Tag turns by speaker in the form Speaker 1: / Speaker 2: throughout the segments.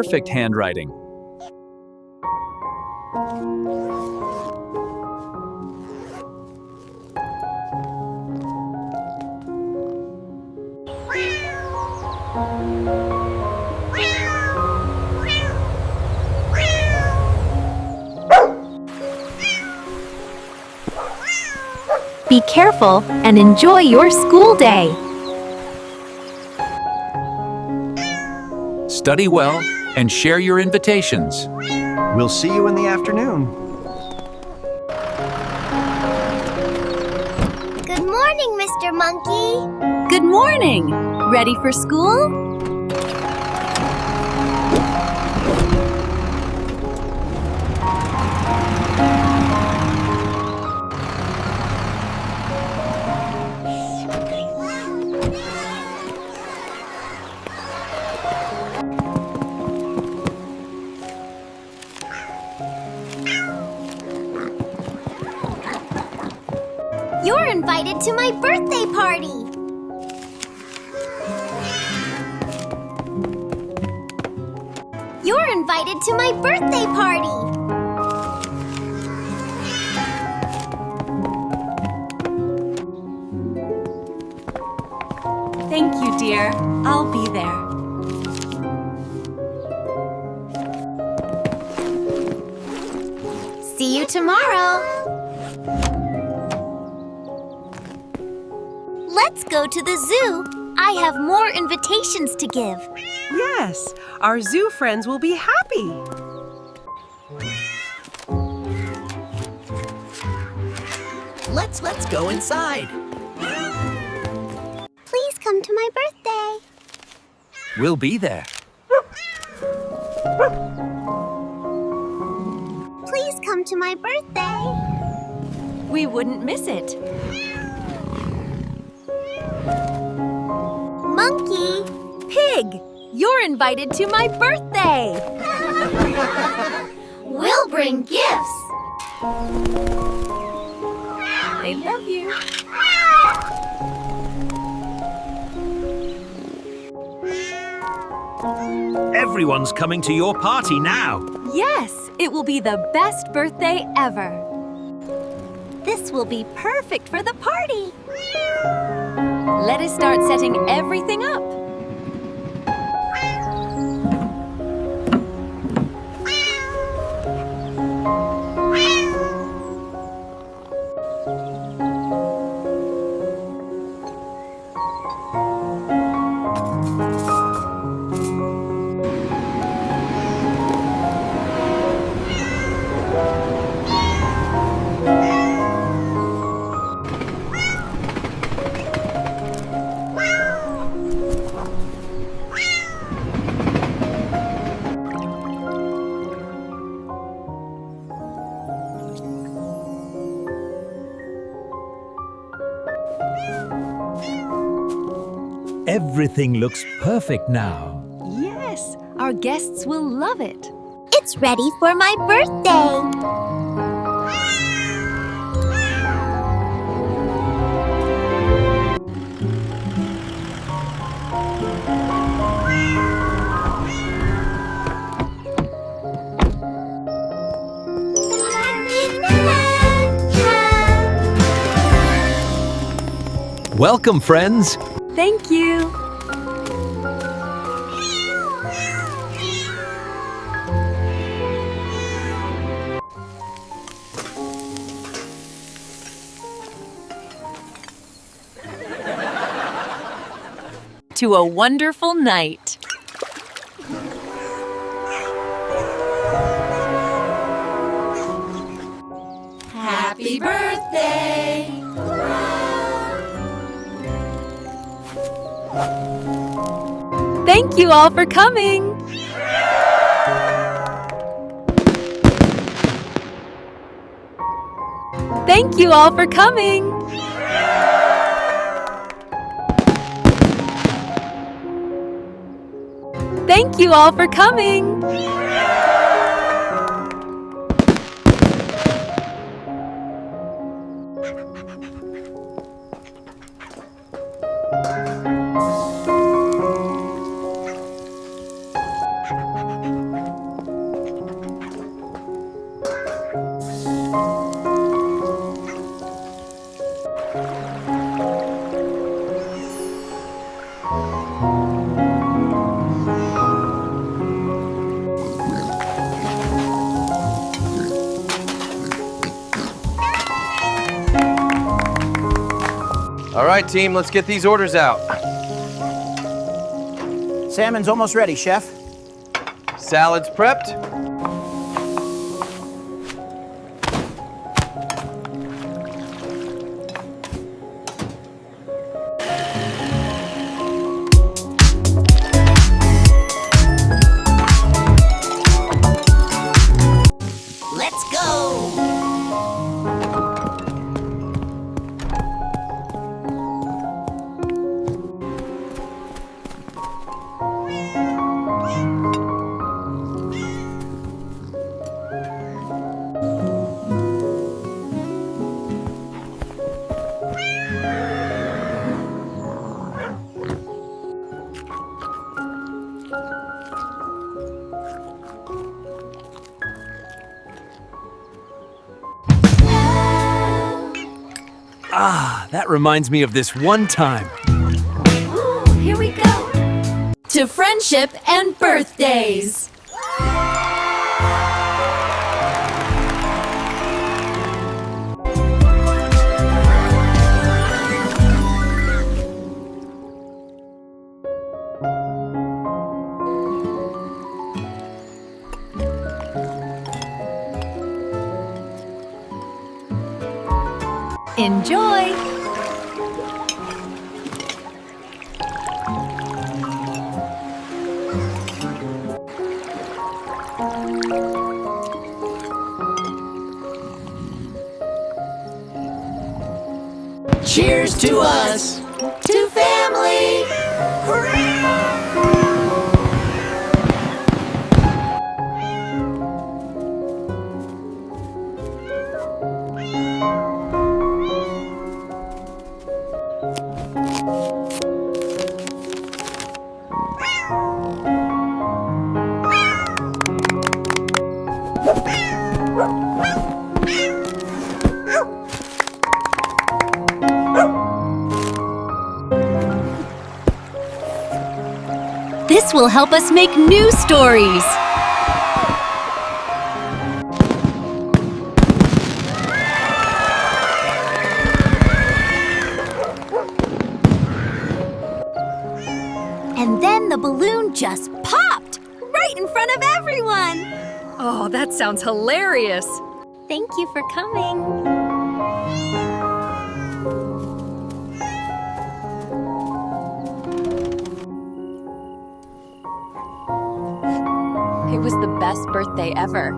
Speaker 1: perfect handwriting.
Speaker 2: Be careful and enjoy your school day.
Speaker 1: Study well and share your invitations.
Speaker 3: We'll see you in the afternoon.
Speaker 4: Good morning, Mr. Monkey.
Speaker 2: Good morning. Ready for school?
Speaker 4: You're invited to my birthday party. You're invited to my birthday party.
Speaker 2: Thank you, dear. I'll be there.
Speaker 4: See you tomorrow. Let's go to the zoo. I have more invitations to give.
Speaker 5: Yes, our zoo friends will be happy.
Speaker 6: Let's go inside.
Speaker 4: Please come to my birthday.
Speaker 1: We'll be there.
Speaker 4: Please come to my birthday.
Speaker 2: We wouldn't miss it.
Speaker 4: Monkey.
Speaker 2: Pig, you're invited to my birthday.
Speaker 4: We'll bring gifts.
Speaker 2: They love you.
Speaker 3: Everyone's coming to your party now.
Speaker 2: Yes, it will be the best birthday ever. This will be perfect for the party. Let us start setting everything up.
Speaker 7: Everything looks perfect now.
Speaker 2: Yes, our guests will love it.
Speaker 4: It's ready for my birthday.
Speaker 1: Welcome, friends.
Speaker 2: Thank you. To a wonderful night.
Speaker 6: Happy birthday!
Speaker 2: Thank you all for coming. Thank you all for coming. Thank you all for coming.
Speaker 8: All right, team, let's get these orders out.
Speaker 9: Salmon's almost ready, Chef.
Speaker 8: Salad's prepped.
Speaker 6: Let's go!
Speaker 1: That reminds me of this one time.
Speaker 2: Here we go. To friendship and birthdays. Enjoy!
Speaker 6: Cheers to us! To family!
Speaker 2: This will help us make new stories.
Speaker 4: And then the balloon just popped right in front of everyone.
Speaker 2: Oh, that sounds hilarious.
Speaker 4: Thank you for coming.
Speaker 2: It was the best birthday ever.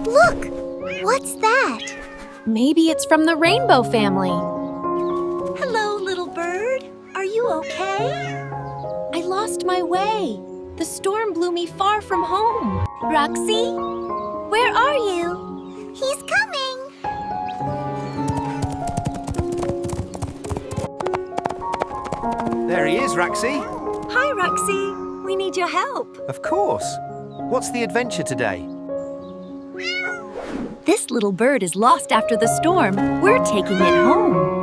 Speaker 4: Look! What's that?
Speaker 2: Maybe it's from the Rainbow family.
Speaker 4: Hello, little bird. Are you okay?
Speaker 2: I lost my way. The storm blew me far from home.
Speaker 4: Roxy? Where are you? He's coming!
Speaker 3: There he is, Roxy.
Speaker 2: Hi, Roxy. We need your help.
Speaker 3: Of course. What's the adventure today?
Speaker 2: This little bird is lost after the storm. We're taking it home.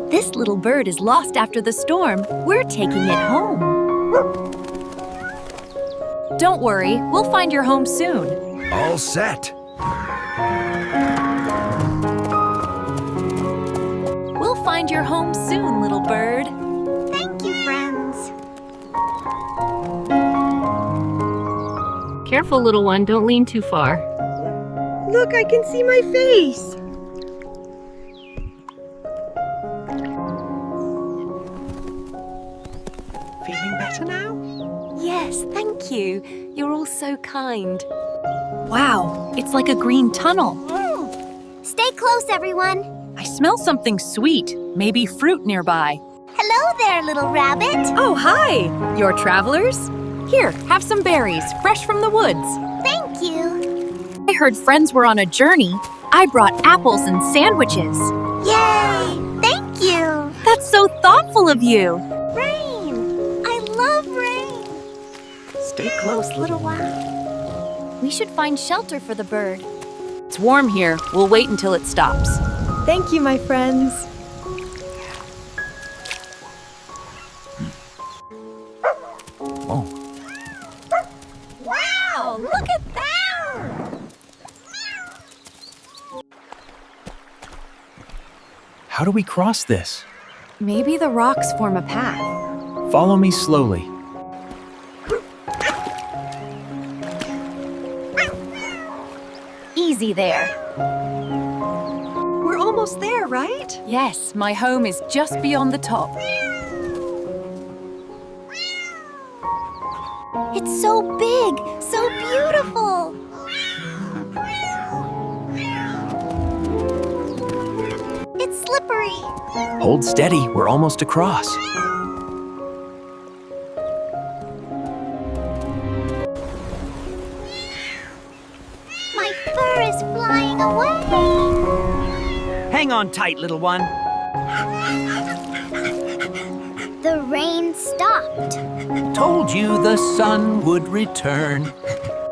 Speaker 2: This little bird is lost after the storm. We're taking it home. Don't worry, we'll find your home soon.
Speaker 3: All set.
Speaker 2: We'll find your home soon, little bird.
Speaker 4: Thank you, friends.
Speaker 10: Careful, little one, don't lean too far.
Speaker 5: Look, I can see my face. Feeling better now?
Speaker 2: Yes, thank you. You're all so kind. Wow, it's like a green tunnel.
Speaker 4: Stay close, everyone.
Speaker 2: I smell something sweet, maybe fruit nearby.
Speaker 4: Hello there, little rabbit.
Speaker 2: Oh, hi! You're travelers? Here, have some berries, fresh from the woods.
Speaker 4: Thank you.
Speaker 2: I heard friends were on a journey. I brought apples and sandwiches.
Speaker 4: Yay! Thank you.
Speaker 2: That's so thoughtful of you.
Speaker 4: Rain. I love rain.
Speaker 9: Stay close, little one.
Speaker 2: We should find shelter for the bird. It's warm here. We'll wait until it stops.
Speaker 5: Thank you, my friends.
Speaker 9: Oh.
Speaker 2: Wow, look at that!
Speaker 1: How do we cross this?
Speaker 2: Maybe the rocks form a path.
Speaker 1: Follow me slowly.
Speaker 2: Easy there.
Speaker 5: We're almost there, right?
Speaker 2: Yes, my home is just beyond the top.
Speaker 4: It's so big, so beautiful. It's slippery.
Speaker 1: Hold steady, we're almost across.
Speaker 4: My fur is flying away.
Speaker 9: Hang on tight, little one.
Speaker 4: The rain stopped.
Speaker 7: Told you the sun would return.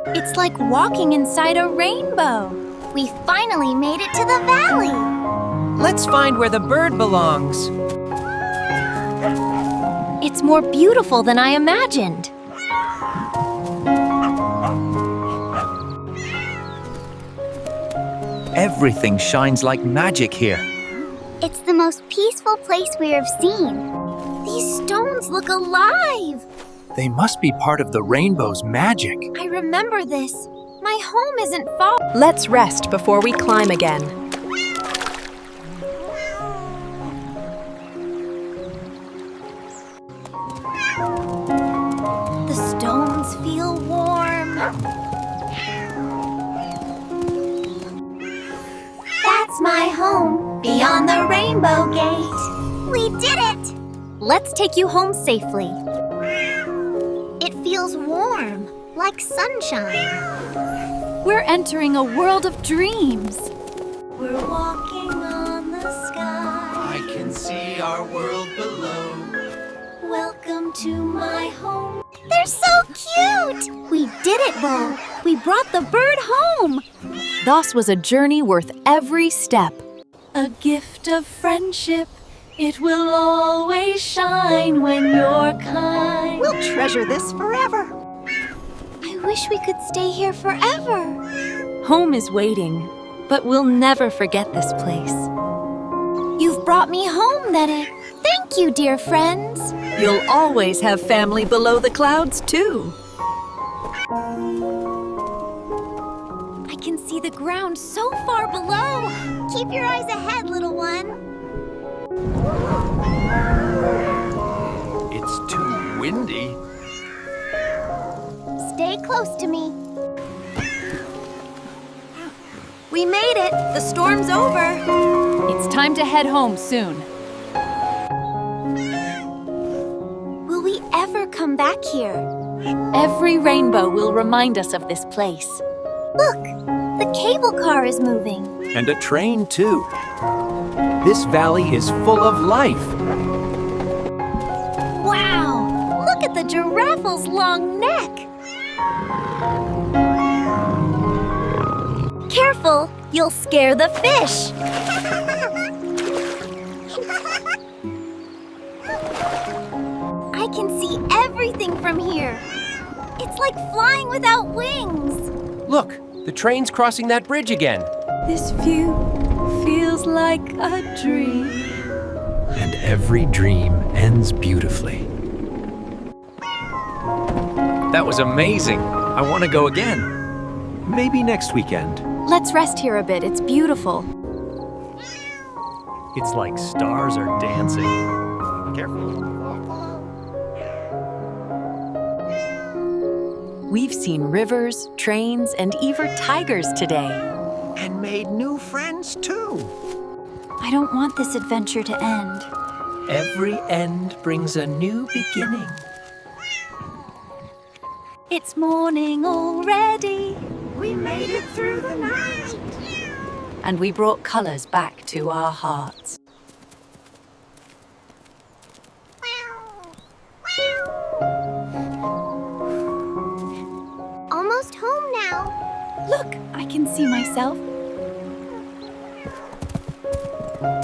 Speaker 2: It's like walking inside a rainbow.
Speaker 4: We finally made it to the valley.
Speaker 6: Let's find where the bird belongs.
Speaker 2: It's more beautiful than I imagined.
Speaker 1: Everything shines like magic here.
Speaker 4: It's the most peaceful place we have seen. These stones look alive.
Speaker 1: They must be part of the rainbow's magic.
Speaker 2: I remember this. My home isn't far. Let's rest before we climb again.
Speaker 4: The stones feel warm. That's my home, beyond the rainbow gate. We did it!
Speaker 2: Let's take you home safely.
Speaker 4: It feels warm, like sunshine.
Speaker 2: We're entering a world of dreams.
Speaker 4: We're walking on the sky.
Speaker 6: I can see our world below.
Speaker 4: Welcome to my home. They're so cute! We did it, Bo. We brought the bird home.
Speaker 2: Thus was a journey worth every step. A gift of friendship. It will always shine when you're kind.
Speaker 5: We'll treasure this forever.
Speaker 4: I wish we could stay here forever.
Speaker 2: Home is waiting, but we'll never forget this place.
Speaker 4: You've brought me home, Nene. Thank you, dear friends.
Speaker 6: You'll always have family below the clouds, too.
Speaker 4: I can see the ground so far below. Keep your eyes ahead, little one.
Speaker 8: It's too windy.
Speaker 4: Stay close to me.
Speaker 2: We made it! The storm's over! It's time to head home soon.
Speaker 4: Will we ever come back here?
Speaker 2: Every rainbow will remind us of this place.
Speaker 4: Look, the cable car is moving.
Speaker 1: And a train, too. This valley is full of life.
Speaker 4: Wow! Look at the giraffe's long neck. Careful, you'll scare the fish. I can see everything from here. It's like flying without wings.
Speaker 8: Look, the train's crossing that bridge again.
Speaker 2: This view feels like a dream.
Speaker 1: And every dream ends beautifully. That was amazing. I want to go again. Maybe next weekend.
Speaker 2: Let's rest here a bit. It's beautiful.
Speaker 1: It's like stars are dancing. Careful.
Speaker 2: We've seen rivers, trains, and even tigers today.
Speaker 9: And made new friends, too.
Speaker 2: I don't want this adventure to end.
Speaker 7: Every end brings a new beginning.
Speaker 2: It's morning already.
Speaker 9: We made it through the night.
Speaker 6: And we brought colors back to our hearts.
Speaker 4: Almost home now.
Speaker 2: Look, I can see myself.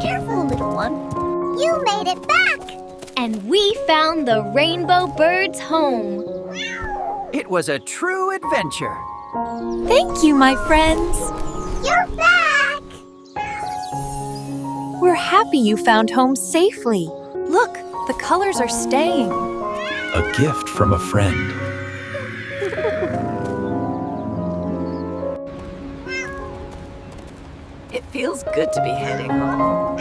Speaker 4: Careful, little one. You made it back. And we found the rainbow bird's home.
Speaker 9: It was a true adventure.
Speaker 2: Thank you, my friends.
Speaker 4: You're back.
Speaker 2: We're happy you found home safely. Look, the colors are staying.
Speaker 1: A gift from a friend.
Speaker 6: It feels good to be heading home.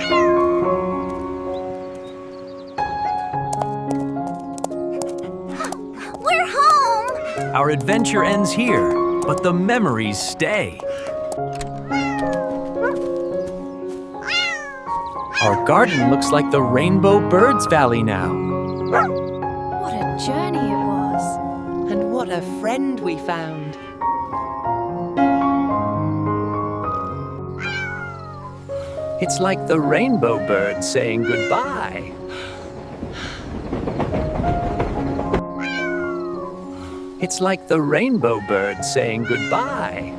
Speaker 4: We're home.
Speaker 7: Our adventure ends here, but the memories stay.
Speaker 1: Our garden looks like the Rainbow Birds Valley now.
Speaker 2: What a journey it was.
Speaker 5: And what a friend we found.
Speaker 1: It's like the rainbow bird saying goodbye. It's like the rainbow bird saying goodbye.